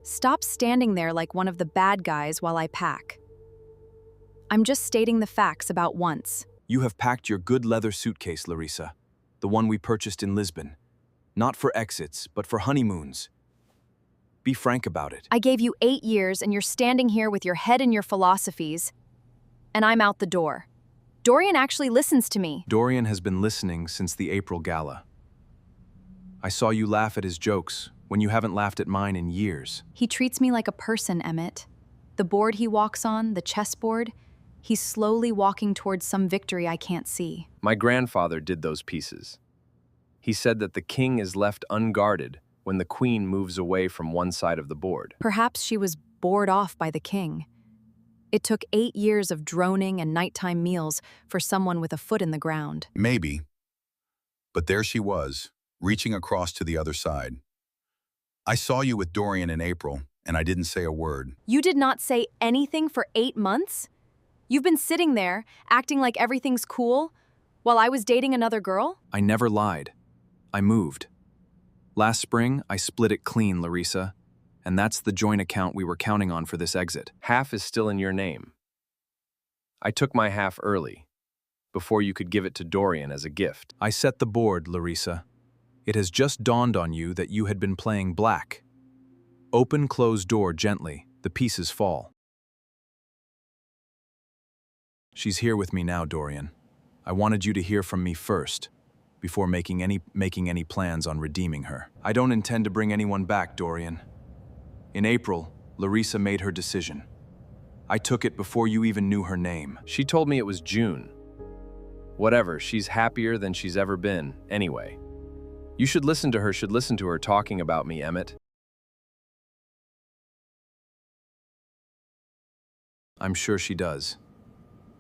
Stop standing there like one of the bad guys while I pack. I'm just stating the facts about once. You have packed your good leather suitcase, Larissa, the one we purchased in Lisbon. Not for exits, but for honeymoons. Be frank about it. I gave you 8 years and you're standing here with your head in your philosophies, and I'm out the door. Dorian actually listens to me. Dorian has been listening since the April gala. I saw you laugh at his jokes when you haven't laughed at mine in years. He treats me like a person, Emmett. The board he walks on, the chessboard, he's slowly walking towards some victory I can't see. My grandfather did those pieces. He said that the king is left unguarded when the queen moves away from one side of the board. Perhaps she was bored off by the king. It took 8 years of droning and nighttime meals for someone with a foot in the ground. Maybe. But there she was, reaching across to the other side. I saw you with Dorian in April, and I didn't say a word. You did not say anything for 8 months? You've been sitting there, acting like everything's cool, while I was dating another girl? I never lied. I moved. Last spring, I split it clean, Larissa, and that's the joint account we were counting on for this exit. Half is still in your name. I took my half early, before you could give it to Dorian as a gift. I set the board, Larissa. It has just dawned on you that you had been playing black. Open, close door gently. The pieces fall. She's here with me now, Dorian. I wanted you to hear from me first, before making any plans on redeeming her. I don't intend to bring anyone back, Dorian. In April, Larissa made her decision. I took it before you even knew her name. She told me it was June. Whatever, she's happier than she's ever been, anyway. You should listen to her talking about me, Emmett. I'm sure she does.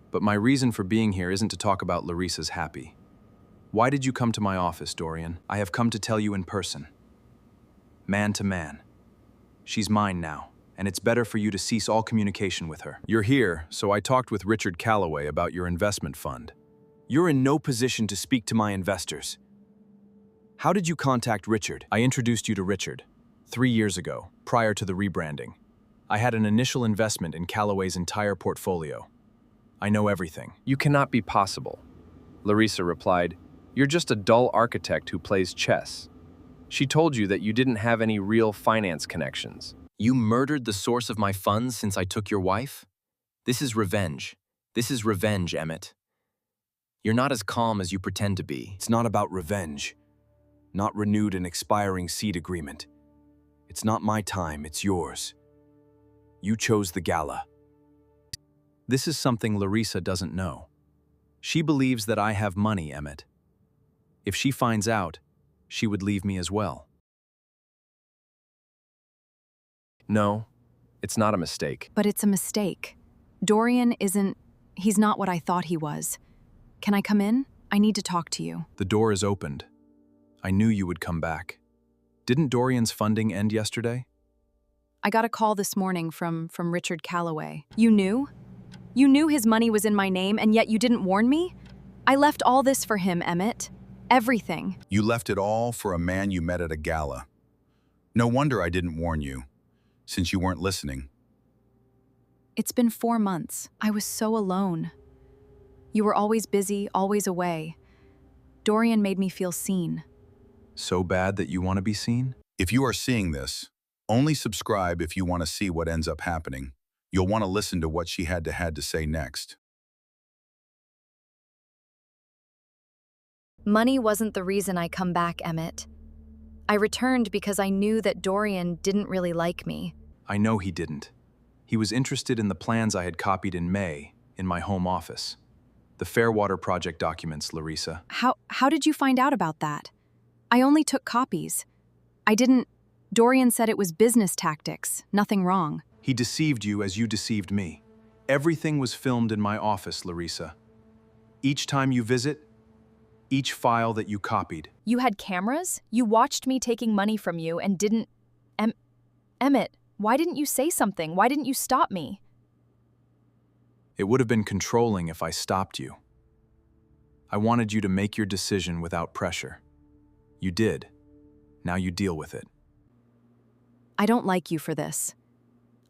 But my reason for being here isn't to talk about Larissa's happy. Why did you come to my office, Dorian? I have come to tell you in person. Man to man. She's mine now, and it's better for you to cease all communication with her. You're here, so I talked with Richard Calloway about your investment fund. You're in no position to speak to my investors. How did you contact Richard? I introduced you to Richard 3 years ago, prior to the rebranding. I had an initial investment in Calloway's entire portfolio. I know everything. You cannot be possible. Larissa replied, "You're just a dull architect who plays chess." She told you that you didn't have any real finance connections. You murdered the source of my funds since I took your wife? This is revenge. This is revenge, Emmett. You're not as calm as you pretend to be. It's not about revenge. Not renewed an expiring seed agreement. It's not my time, it's yours. You chose the gala. This is something Larissa doesn't know. She believes that I have money, Emmett. If she finds out, she would leave me as well. No, it's not a mistake. But it's a mistake. Dorian he's not what I thought he was. Can I come in? I need to talk to you. The door is opened. I knew you would come back. Didn't Dorian's funding end yesterday? I got a call this morning from Richard Calloway. You knew? You knew his money was in my name, and yet you didn't warn me? I left all this for him, Emmett. Everything. You left it all for a man you met at a gala. No wonder I didn't warn you, since you weren't listening. It's been 4 months. I was so alone. You were always busy, always away. Dorian made me feel seen. So bad that you want to be seen? If you are seeing this, only subscribe if you want to see what ends up happening. You'll want to listen to what she had to say next. Money wasn't the reason I come back, Emmett. I returned because I knew that Dorian didn't really like me. I know he didn't. He was interested in the plans I had copied in May in my home office. The Fairwater Project documents, Larissa. How did you find out about that? I only took copies. Dorian said it was business tactics, nothing wrong. He deceived you as you deceived me. Everything was filmed in my office, Larissa. Each time you visit, each file that you copied. You had cameras? You watched me taking money from you and didn't... Emmett, why didn't you say something? Why didn't you stop me? It would have been controlling if I stopped you. I wanted you to make your decision without pressure. You did. Now you deal with it. I don't like you for this.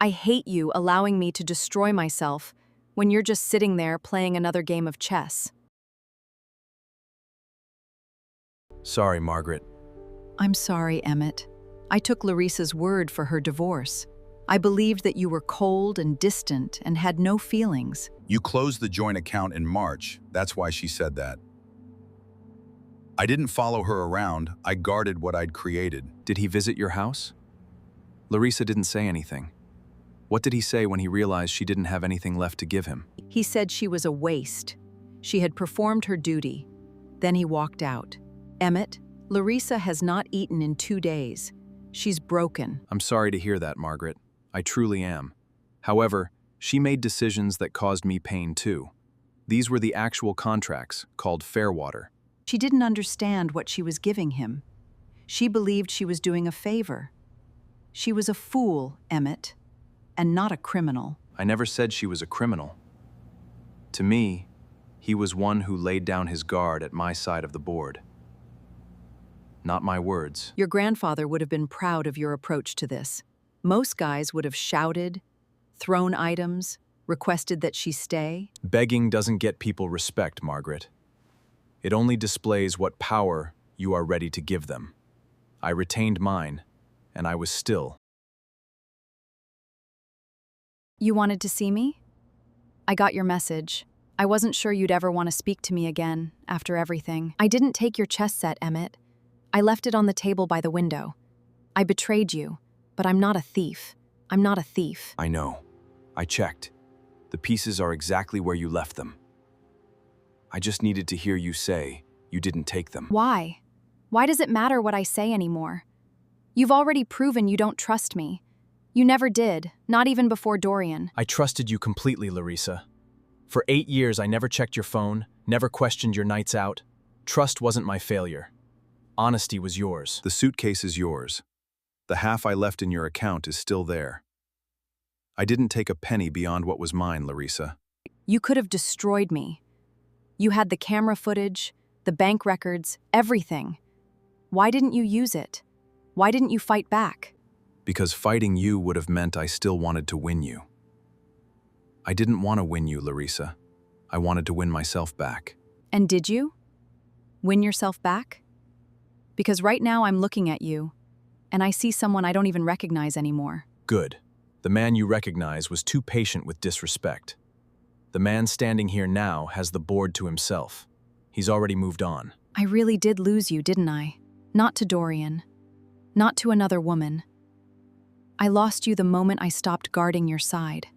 I hate you allowing me to destroy myself when you're just sitting there playing another game of chess. Sorry, Margaret. I'm sorry, Emmett. I took Larissa's word for her divorce. I believed that you were cold and distant and had no feelings. You closed the joint account in March. That's why she said that. I didn't follow her around. I guarded what I'd created. Did he visit your house? Larissa didn't say anything. What did he say when he realized she didn't have anything left to give him? He said she was a waste. She had performed her duty. Then he walked out. Emmett, Larissa has not eaten in 2 days. She's broken. I'm sorry to hear that, Margaret. I truly am. However, she made decisions that caused me pain too. These were the actual contracts, called Fairwater. She didn't understand what she was giving him. She believed she was doing a favor. She was a fool, Emmett, and not a criminal. I never said she was a criminal. To me, he was one who laid down his guard at my side of the board. Not my words. Your grandfather would have been proud of your approach to this. Most guys would have shouted, thrown items, requested that she stay. Begging doesn't get people respect, Margaret. It only displays what power you are ready to give them. I retained mine, and I was still. You wanted to see me? I got your message. I wasn't sure you'd ever want to speak to me again, after everything. I didn't take your chess set, Emmett. I left it on the table by the window. I betrayed you, but I'm not a thief. I'm not a thief. I know. I checked. The pieces are exactly where you left them. I just needed to hear you say you didn't take them. Why? Why does it matter what I say anymore? You've already proven you don't trust me. You never did, not even before Dorian. I trusted you completely, Larissa. For 8 years, I never checked your phone, never questioned your nights out. Trust wasn't my failure. Honesty was yours. The suitcase is yours. The half I left in your account is still there. I didn't take a penny beyond what was mine, Larissa. You could have destroyed me. You had the camera footage, the bank records, everything. Why didn't you use it? Why didn't you fight back? Because fighting you would have meant I still wanted to win you. I didn't want to win you, Larissa. I wanted to win myself back. And did you? Win yourself back? Because right now I'm looking at you, and I see someone I don't even recognize anymore. Good. The man you recognize was too patient with disrespect. The man standing here now has the board to himself. He's already moved on. I really did lose you, didn't I? Not to Dorian. Not to another woman. I lost you the moment I stopped guarding your side.